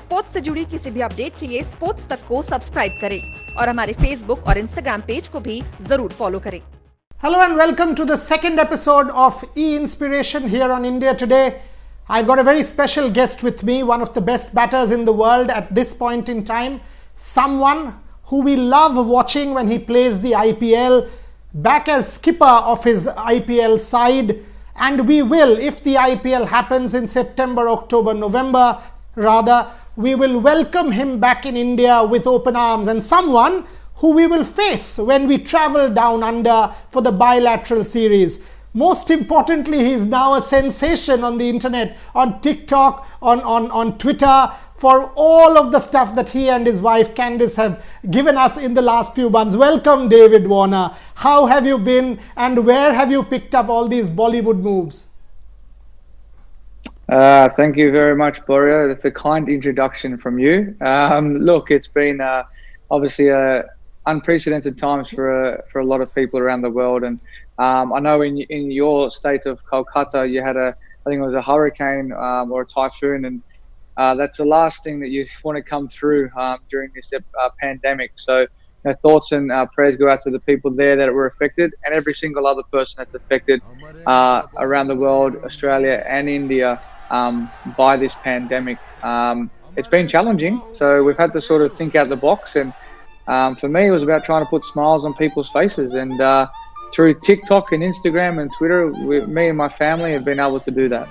Sports से जुड़ी किसी भी अपडेट के लिए स्पोर्ट्स तक को सब्सक्राइब करें और हमारे फेसबुक और इंस्टाग्राम पेज को भी जरूर फॉलो करें। Hello and welcome to the second episode of E-Inspiration here on India Today. I've got a very special guest with me, one of the best batters in the world at this point in time, someone who we love watching when he plays the IPL, back as skipper of his IPL side, and we will, if the IPL happens in September, October, November rather, we will welcome him back in India with open arms, and someone who we will face when we travel down under for the bilateral series. Most importantly, he is now a sensation on the internet, on TikTok, on Twitter, for all of the stuff that he and his wife Candice have given us in the last few months. Welcome, David Warner. How have you been and where have you picked up all these Bollywood moves? Thank you very much, Boria. That's a kind introduction from you. Look, it's been obviously unprecedented times for a lot of people around the world, and I know in your state of Kolkata you had I think it was a hurricane or a typhoon, and that's the last thing that you want to come through during this pandemic. So thoughts and prayers go out to the people there that were affected, and every single other person that's affected around the world, Australia and India, by this pandemic. It's been challenging, so we've had to sort of think out the box, and for me, it was about trying to put smiles on people's faces, and through TikTok and Instagram and Twitter, me and my family have been able to do that.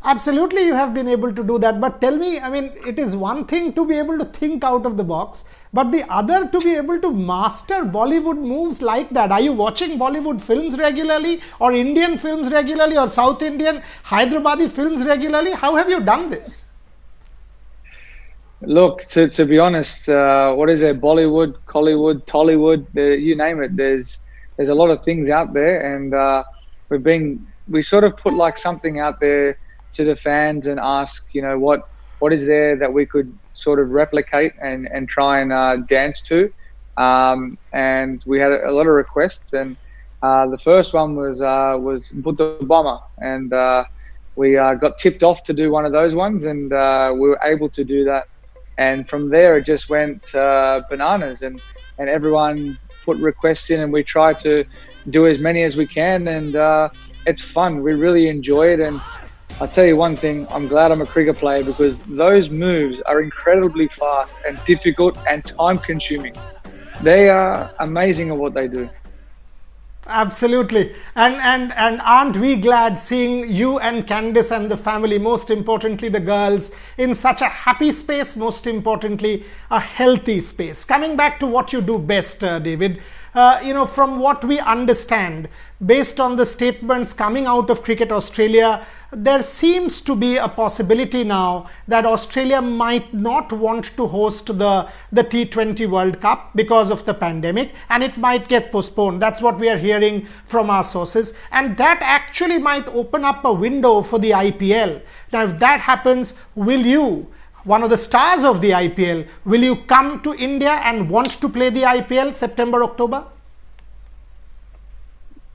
Absolutely, you have been able to do that. But tell me, I mean, it is one thing to be able to think out of the box, but the other to be able to master Bollywood moves like that. Are you watching Bollywood films regularly, or Indian films regularly, or South Indian, Hyderabadi films regularly? How have you done this? Look, to be honest, what is there? Bollywood, Collywood, Tollywood, you name it. There's a lot of things out there, and we sort of put like something out there to the fans and ask, what is there that we could sort of replicate and try and dance to, and we had a lot of requests, and the first one was Buddha Bomber, and we got tipped off to do one of those ones, and we were able to do that. And from there, it just went bananas, and everyone put requests in, and we try to do as many as we can, and it's fun. We really enjoy it, and I'll tell you one thing, I'm glad I'm a cricket player, because those moves are incredibly fast and difficult and time-consuming. They are amazing at what they do. Absolutely. And aren't we glad seeing you and Candice and the family, most importantly the girls, in such a happy space, most importantly a healthy space. Coming back to what you do best, David, from what we understand, based on the statements coming out of Cricket Australia, there seems to be a possibility now that Australia might not want to host the T20 World Cup because of the pandemic, and it might get postponed. That's what we are hearing from our sources, and that actually might open up a window for the IPL. Now, if that happens, will you, one of the stars of the IPL, will you come to India and want to play the IPL September, October?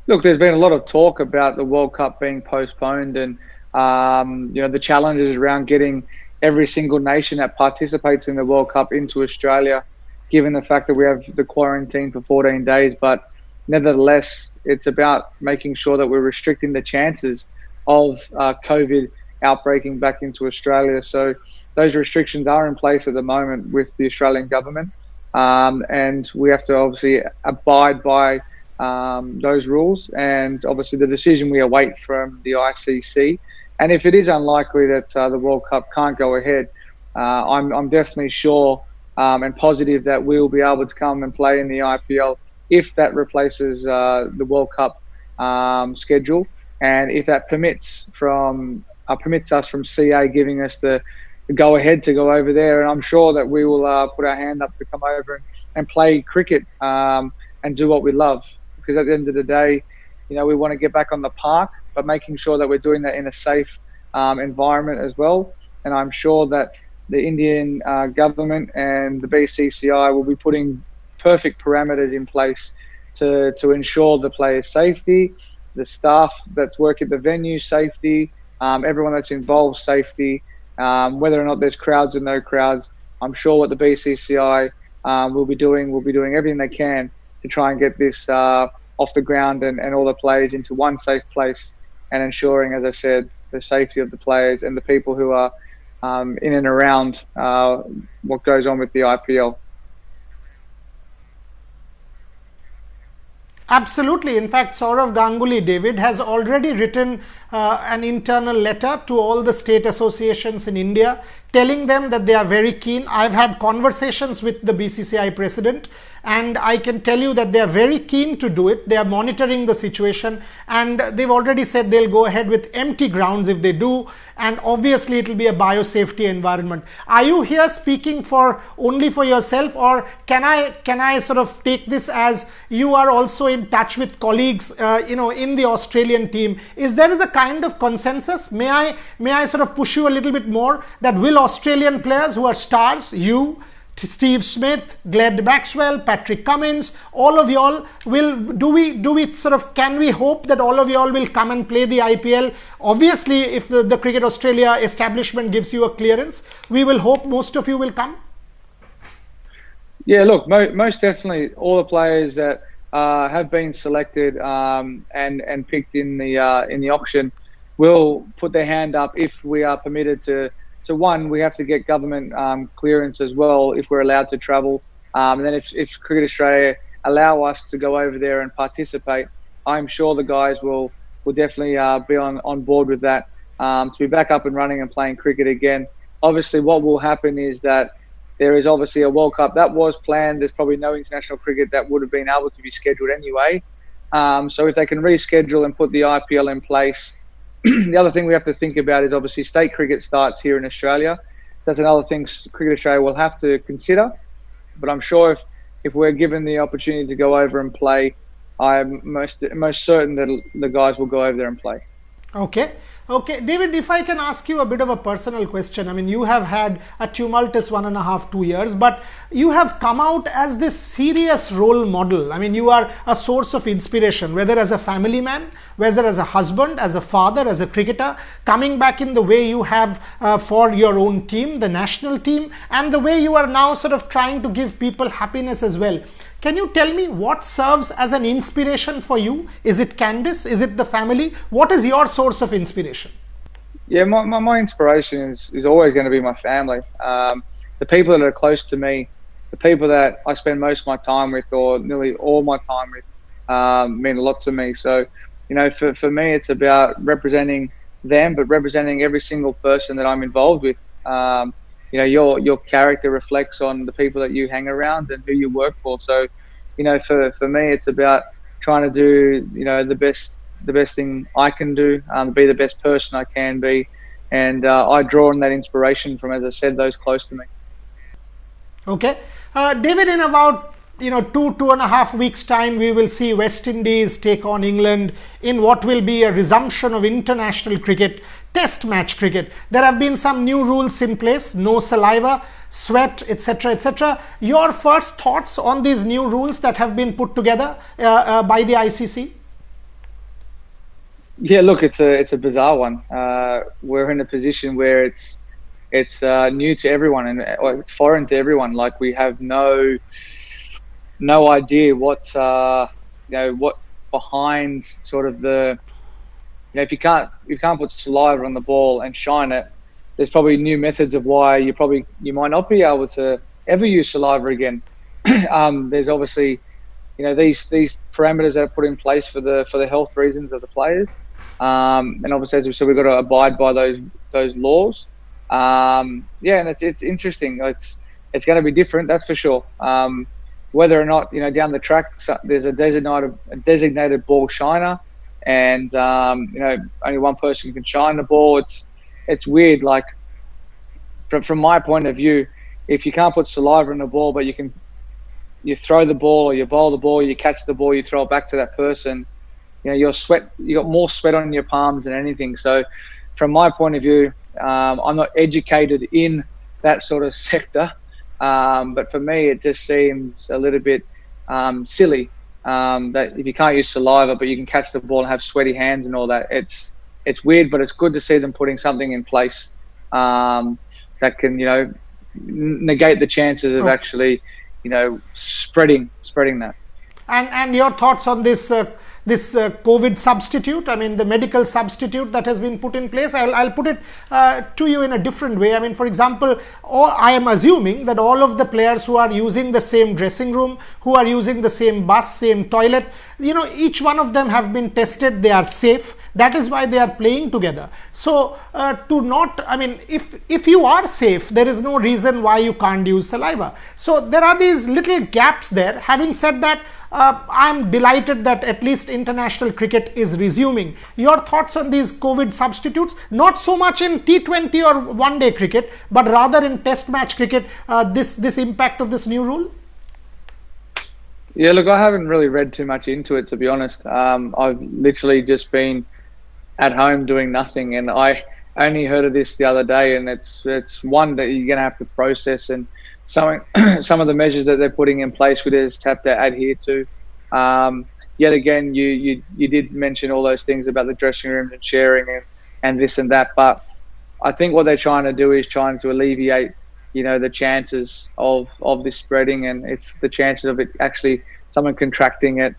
Look, there's been a lot of talk about the World Cup being postponed, and the challenges around getting every single nation that participates in the World Cup into Australia, given the fact that we have the quarantine for 14 days. But nevertheless, it's about making sure that we're restricting the chances of COVID outbreaking back into Australia. So those restrictions are in place at the moment with the Australian government, and we have to obviously abide by those rules, and obviously the decision we await from the ICC. And if it is unlikely that the World Cup can't go ahead, I'm definitely sure and positive that we'll be able to come and play in the IPL if that replaces the World Cup schedule, and if that permits us from CA giving us the go ahead to go over there. And I'm sure that we will put our hand up to come over and play cricket and do what we love, because at the end of the day, we want to get back on the park, but making sure that we're doing that in a safe environment as well. And I'm sure that the Indian government and the BCCI will be putting perfect parameters in place to ensure the players' safety, the staff that work at the venue safety, everyone that's involved safety, Whether or not there's crowds or no crowds, I'm sure what the BCCI will be doing everything they can to try and get this off the ground and all the players into one safe place, and ensuring, as I said, the safety of the players and the people who are in and around what goes on with the IPL. Absolutely. In fact, Saurav Ganguly, David, has already written an internal letter to all the state associations in India, telling them that they are very keen. I've had conversations with the BCCI president, and I can tell you that they are very keen to do it. They are monitoring the situation, and they've already said they'll go ahead with empty grounds if they do, and obviously it will be a biosafety environment. Are you here speaking for only for yourself, or can I sort of take this as you are also in touch with colleagues in the Australian team? Is there a kind of consensus? May I sort of push you a little bit more, that will Australian players who are stars, you, Steve Smith, Glenn Maxwell, Patrick Cummins, all of y'all do we sort of, can we hope that all of y'all will come and play the IPL? Obviously, if the Cricket Australia establishment gives you a clearance, we will hope most of you will come. Yeah, look, most definitely all the players that have been selected and picked in the auction will put their hand up if we are permitted to. So one, we have to get government clearance as well if we're allowed to travel. And then if Cricket Australia allow us to go over there and participate, I'm sure the guys will definitely be on board with that, to be back up and running and playing cricket again. Obviously, what will happen is that there is obviously a World Cup that was planned. There's probably no international cricket that would have been able to be scheduled anyway. So if they can reschedule and put the IPL in place. The other thing we have to think about is obviously state cricket starts here in Australia. That's another thing Cricket Australia will have to consider. But I'm sure if we're given the opportunity to go over and play, I'm most certain that the guys will go over there and play. Okay, David, if I can ask you a bit of a personal question. I mean, you have had a tumultuous 1.5 2 years, but you have come out as this serious role model. I mean, you are a source of inspiration, whether as a family man, whether as a husband, as a father, as a cricketer, coming back in the way you have for your own team, the national team, and the way you are now sort of trying to give people happiness as well. Can you tell me what serves as an inspiration for you? Is it Candice? Is it the family? What is your source of inspiration? Yeah, my inspiration is always going to be my family. The people that are close to me, the people that I spend most of my time with, or nearly all my time with, mean a lot to me. So, for me, it's about representing them, but representing every single person that I'm involved with. Your character reflects on the people that you hang around and who you work for. So, for me, it's about trying to do, the best thing I can do, be the best person I can be. And I draw on that inspiration from, as I said, those close to me. Okay. David, in about 2.5 weeks time, we will see West Indies take on England in what will be a resumption of international cricket, test match cricket. There have been some new rules in place, no saliva, sweat, etc., etc. Your first thoughts on these new rules that have been put together by the ICC? Yeah, look, it's a bizarre one. We're in a position where it's new to everyone and foreign to everyone. Like, we have no idea what behind sort of the, if you can't put saliva on the ball and shine it, there's probably new methods of why you might not be able to ever use saliva again. There's obviously these parameters that are put in place for the health reasons of the players, and obviously, as we said, we've got to abide by those laws. And it's interesting. It's going to be different, that's for sure. Whether or not, down the track, there's a designated ball shiner, and only one person can shine the ball. It's weird. Like, from my point of view, if you can't put saliva in the ball, but you throw the ball or you bowl the ball, you catch the ball, you throw it back to that person, you got more sweat on your palms than anything. So, from my point of view, I'm not educated in that sort of sector. But for me, it just seems a little bit silly that if you can't use saliva, but you can catch the ball and have sweaty hands and all that. It's weird, but it's good to see them putting something in place that can, negate the chances of actually, spreading that. And your thoughts on this COVID substitute? I mean, the medical substitute that has been put in place. I'll put it to you in a different way. I mean, for example, I am assuming that all of the players who are using the same dressing room, who are using the same bus, same toilet, each one of them have been tested. They are safe. That is why they are playing together. So if you are safe, there is no reason why you can't use saliva. So there are these little gaps there. Having said that, I'm delighted that at least international cricket is resuming. Your thoughts on these COVID substitutes? Not so much in T20 or one-day cricket, but rather in test match cricket, this impact of this new rule? Yeah, look, I haven't really read too much into it, to be honest. I've literally just been at home doing nothing, and I only heard of this the other day, and it's one that you're going to have to process, and some of the measures that they're putting in place we just have to adhere to. Yet again, you did mention all those things about the dressing rooms and sharing and this and that, but I think what they're trying to do is trying to alleviate the chances of this spreading, and if the chances of it actually someone contracting it,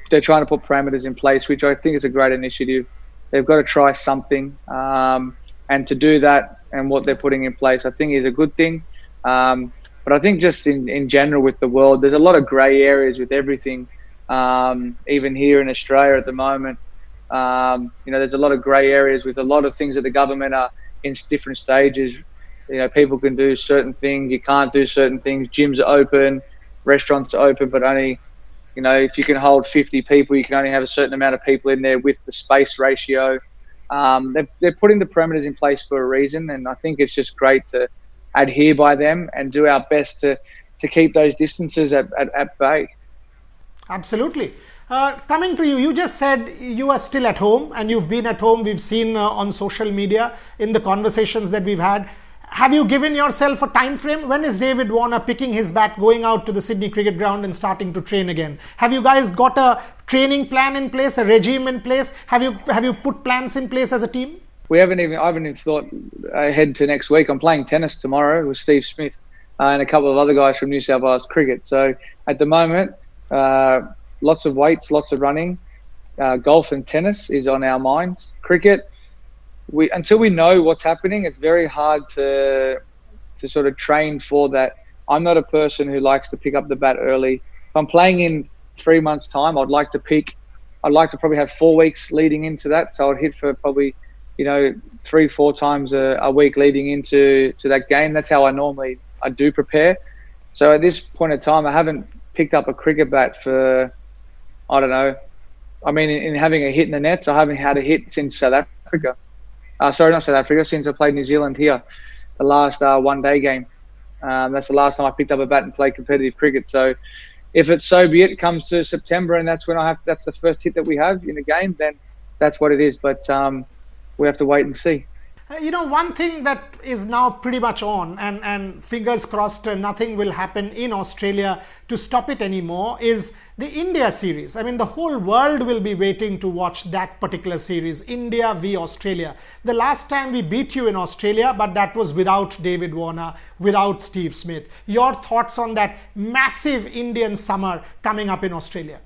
they're trying to put parameters in place, which I think is a great initiative. They've got to try something, and to do that and what they're putting in place, I think is a good thing. But I think just in general with the world, there's a lot of grey areas with everything. Even here in Australia at the moment, there's a lot of grey areas with a lot of things that the government are in different stages. People can do certain things, you can't do certain things. Gyms are open, restaurants are open, but only, if you can hold 50 people, you can only have a certain amount of people in there with the space ratio. They're putting the parameters in place for a reason, and I think it's just great to adhere by them and do our best to keep those distances at bay. Absolutely. Coming to you, you just said you are still at home, and you've been at home. We've seen on social media in the conversations that we've had. Have you given yourself a time frame? When is David Warner picking his bat, going out to the Sydney Cricket Ground and starting to train again? Have you guys got a training plan in place, a regime in place? Have you put plans in place as a team? I haven't even thought ahead to next week. I'm playing tennis tomorrow with Steve Smith and a couple of other guys from New South Wales Cricket. So at the moment, lots of weights, lots of running. Golf and tennis is on our minds. Cricket, until we know what's happening, it's very hard to sort of train for that. I'm not a person who likes to pick up the bat early. If I'm playing in 3 months' time, I'd like to probably have 4 weeks leading into that. So I'd hit for probably 3-4 times a week leading into that game. That's how I do prepare. So at this point in time, I haven't picked up a cricket bat for, I don't know. I mean, in having a hit in the nets, I haven't had a hit since South Africa. Sorry, not South Africa, since I played New Zealand here, the last one-day game. That's the last time I picked up a bat and played competitive cricket. So if it's so be it, comes to September and that's when that's the first hit that we have in the game, then that's what it is. But we have to wait and see. One thing that is now pretty much on, and fingers crossed nothing will happen in Australia to stop it anymore, is the India series. I mean, the whole world will be waiting to watch that particular series, India v Australia. The last time we beat you in Australia, but that was without David Warner, without Steve Smith. Your thoughts on that massive Indian summer coming up in Australia?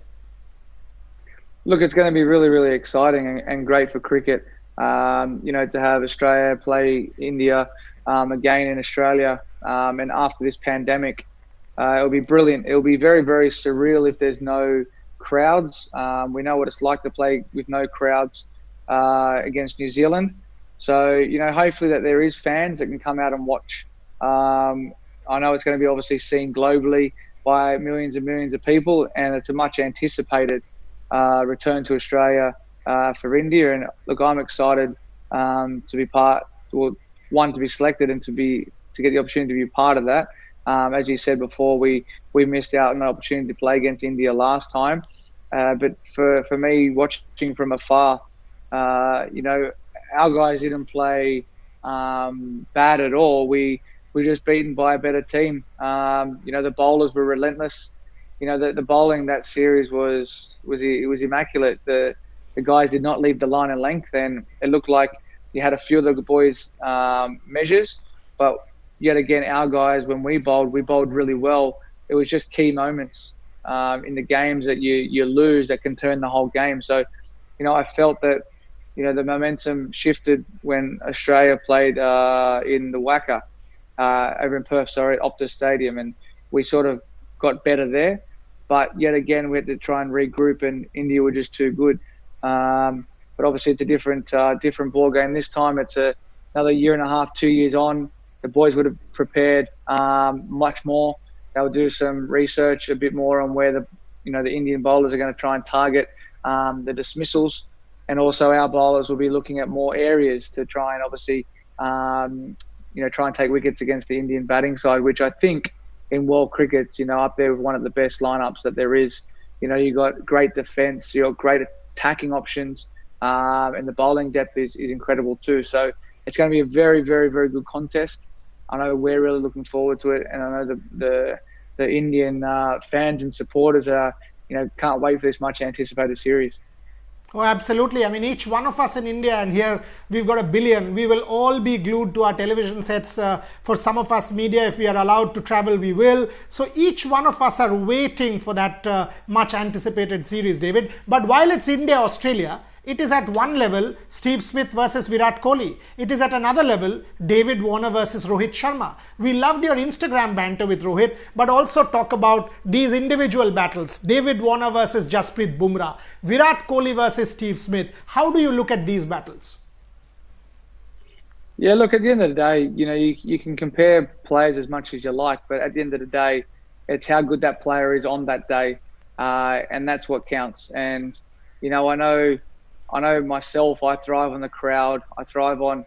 Look, it's going to be really, really exciting and great for cricket. To have Australia play India again in Australia, and after this pandemic, it'll be brilliant. It'll be very, very surreal if there's no crowds. We know what it's like to play with no crowds against New Zealand. So, hopefully that there is fans that can come out and watch. I know it's going to be obviously seen globally by millions and millions of people, and it's a much anticipated return to Australia for India. And look, I'm excited to be to be selected and to get the opportunity to be part of that. As you said before, we missed out on the opportunity to play against India last time. But for me, watching from afar, our guys didn't play bad at all. We were just beaten by a better team. The bowlers were relentless. The bowling that series was immaculate. The guys did not leave the line of length, and it looked like you had a few of the boys' measures, but yet again, our guys, when we bowled really well. It was just key moments in the games that you lose that can turn the whole game. So, I felt that, the momentum shifted when Australia played in the Wacker, over in Perth, Optus Stadium, and we sort of got better there. But yet again, we had to try and regroup, and India were just too good. But obviously, it's a different ball game this time. It's another year and a half, 2 years on. The boys would have prepared much more. They'll do some research a bit more on where the Indian bowlers are going to try and target the dismissals, and also our bowlers will be looking at more areas to try and obviously try and take wickets against the Indian batting side, which I think in world cricket's up there with one of the best lineups that there is. You got great defence, you got great attacking options, and the bowling depth is incredible too. So it's going to be a very, very, very good contest. I know we're really looking forward to it, and I know the Indian fans and supporters are can't wait for this much anticipated series. Oh, absolutely. I mean, each one of us in India, and here we've got 1 billion, we will all be glued to our television sets. For some of us media, if we are allowed to travel, we will. So each one of us are waiting for that much anticipated series, David. But while it's India-Australia, it is at one level Steve Smith versus Virat Kohli. It is at another level David Warner versus Rohit Sharma. We loved your Instagram banter with Rohit, but also talk about these individual battles. David Warner versus Jasprit Bumrah, Virat Kohli versus Steve Smith. How do you look at these battles? Yeah, look, at the end of the day, you can compare players as much as you like, but at the end of the day, it's how good that player is on that day, and that's what counts. And I know myself, I thrive on the crowd. I thrive on,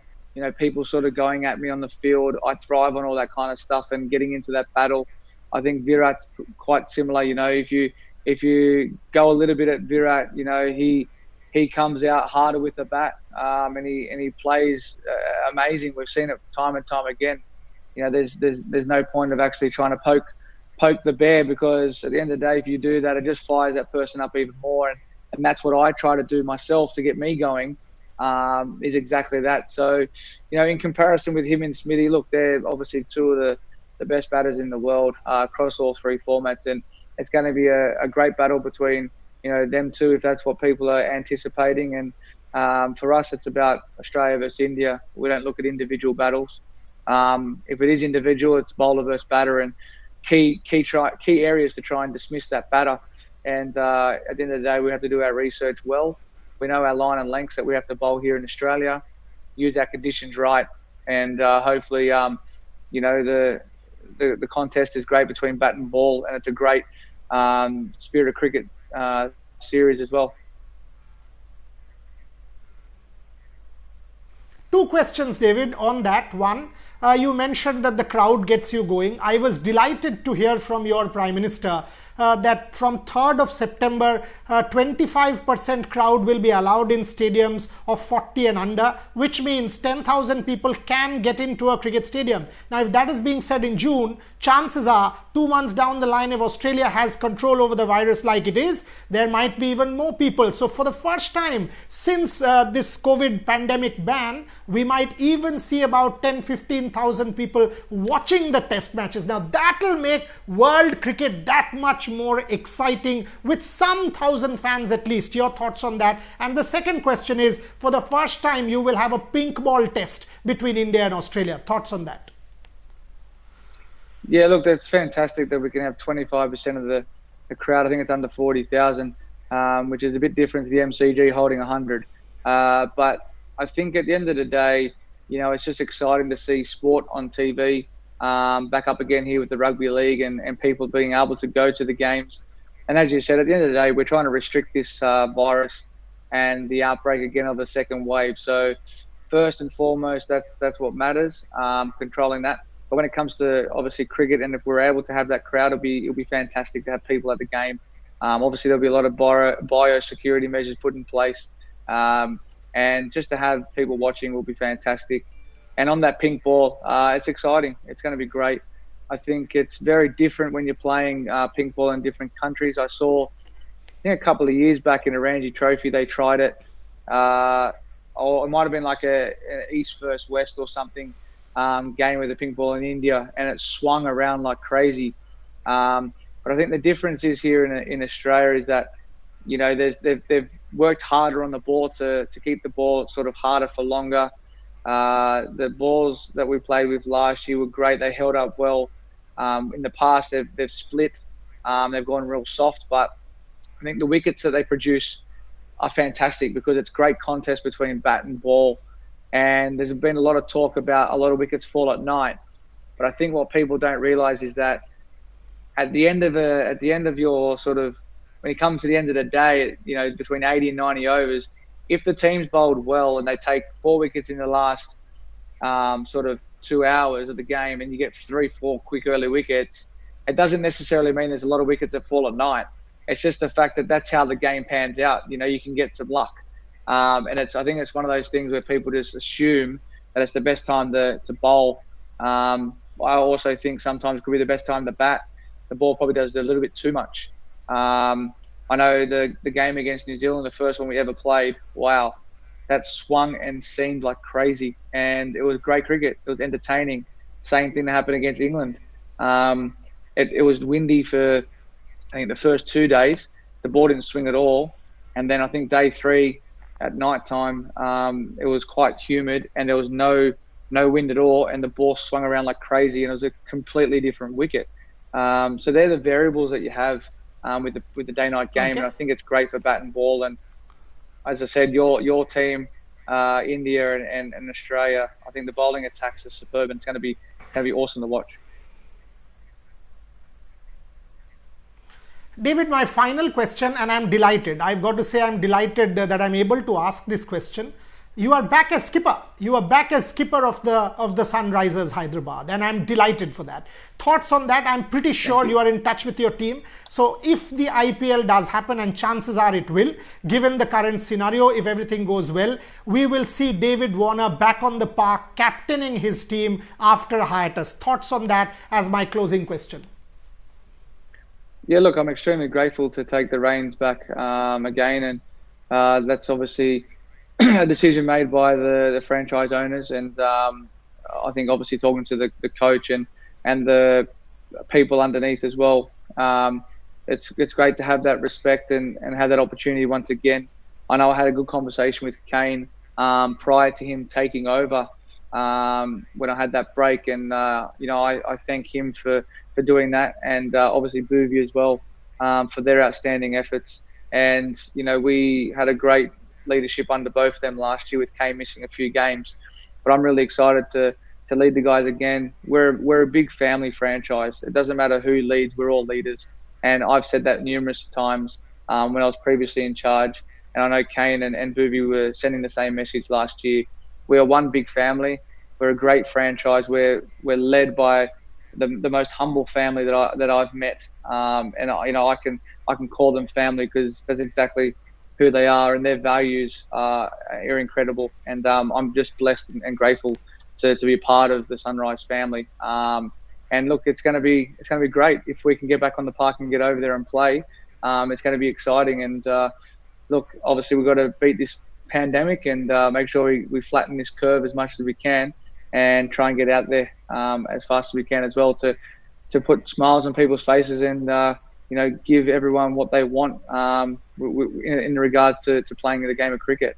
people sort of going at me on the field. I thrive on all that kind of stuff and getting into that battle. I think Virat's quite similar. If you go a little bit at Virat, he comes out harder with the bat, and he plays amazing. We've seen it time and time again. There's no point of actually trying to poke the bear, because at the end of the day, if you do that, it just fires that person up even more. And that's what I try to do myself to get me going, is exactly that. So, in comparison with him and Smithy, look, they're obviously two of the best batters in the world across all three formats. And it's going to be a great battle between, them two, if that's what people are anticipating. And for us, it's about Australia versus India. We don't look at individual battles. If it is individual, it's bowler versus batter, and key areas to try and dismiss that batter. And at the end of the day, we have to do our research well. We know our line and lengths that we have to bowl here in Australia, use our conditions right, and hopefully, the contest is great between bat and ball, and it's a great spirit of cricket series as well. Two questions, David, on that. One, you mentioned that the crowd gets you going. I was delighted to hear from your Prime Minister that from 3rd of September, 25% crowd will be allowed in stadiums of 40 and under, which means 10,000 people can get into a cricket stadium. Now, if that is being said in June, chances are 2 months down the line, if Australia has control over the virus like it is, there might be even more people. So for the first time since this COVID pandemic ban, we might even see about 10-15,000 people watching the test matches. Now that'll make world cricket that much more exciting, with some thousand fans at least. Your thoughts on that? And the second question is, for the first time you will have a pink ball test between India and Australia. Thoughts on that? Yeah, look, that's fantastic that we can have 25% of the crowd. I think it's under 40,000, which is a bit different to the MCG holding 100. But I think at the end of the day, it's just exciting to see sport on TV back up again here with the rugby league, and people being able to go to the games. And as you said, at the end of the day, we're trying to restrict this virus and the outbreak again of a second wave. So first and foremost, that's what matters, controlling that. But when it comes to obviously cricket, and if we're able to have that crowd, it'll be fantastic to have people at the game. Obviously, there'll be a lot of biosecurity measures put in place, and just to have people watching will be fantastic. And on that pink ball, it's exciting. It's going to be great. I think it's very different when you're playing pink ball in different countries. I saw, I think a couple of years back in a Ranji Trophy, they tried it. or it might have been like a East versus West or something game with a pink ball in India, and it swung around like crazy. But I think the difference is here in Australia is that, you know, they've worked harder on the ball to keep the ball sort of harder for longer. The balls that we played with last year were great. They held up well. In the past, they've split. They've gone real soft, but I think the wickets that they produce are fantastic because it's great contest between bat and ball. And there's been a lot of talk about a lot of wickets fall at night. But I think what people don't realise is that at the end of your sort of, when you come to the end of the day, you know, between 80 and 90 overs, if the team's bowled well and they take 4 wickets in the last sort of 2 hours of the game, and you get 3-4 quick early wickets, it doesn't necessarily mean there's a lot of wickets that fall at night. It's just the fact that that's how the game pans out. You know, you can get some luck. And I think it's one of those things where people just assume that it's the best time to bowl. I also think sometimes it could be the best time to bat. The ball probably does a little bit too much. I know the game against New Zealand, the first one we ever played, wow, that swung and seemed like crazy. And it was great cricket. It was entertaining. Same thing that happened against England. It was windy for, I think, the first 2 days. The ball didn't swing at all. And then I think day 3 at night time, it was quite humid and there was no wind at all, and the ball swung around like crazy, and it was a completely different wicket. So they're the variables that you have with the day-night game, okay. And I think it's great for bat and ball. And as I said, your team, India and Australia, I think the bowling attacks are superb, and it's going to be awesome to watch. David, my final question, and I'm delighted. I've got to say I'm delighted that I'm able to ask this question. You are back as skipper. You are back as skipper of the Sunrisers Hyderabad, and I'm delighted for that. Thoughts on that? I'm pretty sure you are in touch with your team. So if the IPL does happen, and chances are it will, given the current scenario, if everything goes well, we will see David Warner back on the park, captaining his team after a hiatus. Thoughts on that as my closing question? Yeah, look, I'm extremely grateful to take the reins back again, and that's obviously a decision made by the franchise owners, and I think obviously talking to the coach and the people underneath as well. It's great to have that respect and have that opportunity once again. I know I had a good conversation with Kane prior to him taking over when I had that break, and you know, I thank him for doing that, and obviously Bhuvi as well for their outstanding efforts. And you know, we had a great leadership under both of them last year, with Kane missing a few games. But I'm really excited to lead the guys again. We're a big family franchise. It doesn't matter who leads, we're all leaders. And I've said that numerous times when I was previously in charge. And I know Kane and Bhuvi were sending the same message last year. We are one big family. We're a great franchise. We're led by the most humble family that I've met. And you know, I can call them family because that's exactly who they are, and their values are incredible. And I'm just blessed and grateful to be part of the Sunrise family. And look, it's going to be great if we can get back on the park and get over there and play. It's going to be exciting. And look, obviously we've got to beat this pandemic and make sure we flatten this curve as much as we can, and try and get out there as fast as we can as well to put smiles on people's faces and you know, give everyone what they want in regards to playing the game of cricket.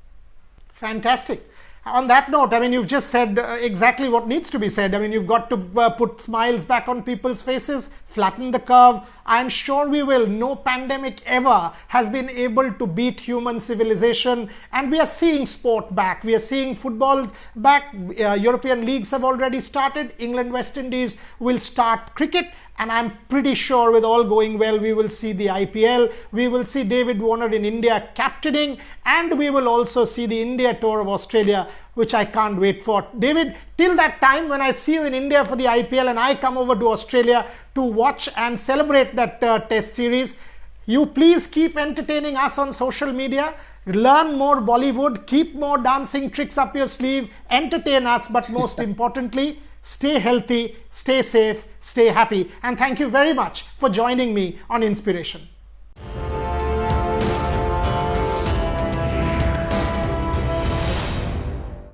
Fantastic. On that note, I mean, you've just said exactly what needs to be said. I mean, you've got to put smiles back on people's faces, flatten the curve. I'm sure we will. No pandemic ever has been able to beat human civilization. And we are seeing sport back. We are seeing football back. European leagues have already started. England, West Indies will start cricket. And I'm pretty sure with all going well, we will see the IPL. We will see David Warner in India captaining. And we will also see the India Tour of Australia, which I can't wait for. David, till that time, when I see you in India for the IPL and I come over to Australia to watch and celebrate that test series, you please keep entertaining us on social media. Learn more Bollywood, keep more dancing tricks up your sleeve, entertain us, but most importantly, stay healthy, stay safe, stay happy. And thank you very much for joining me on Inspiration.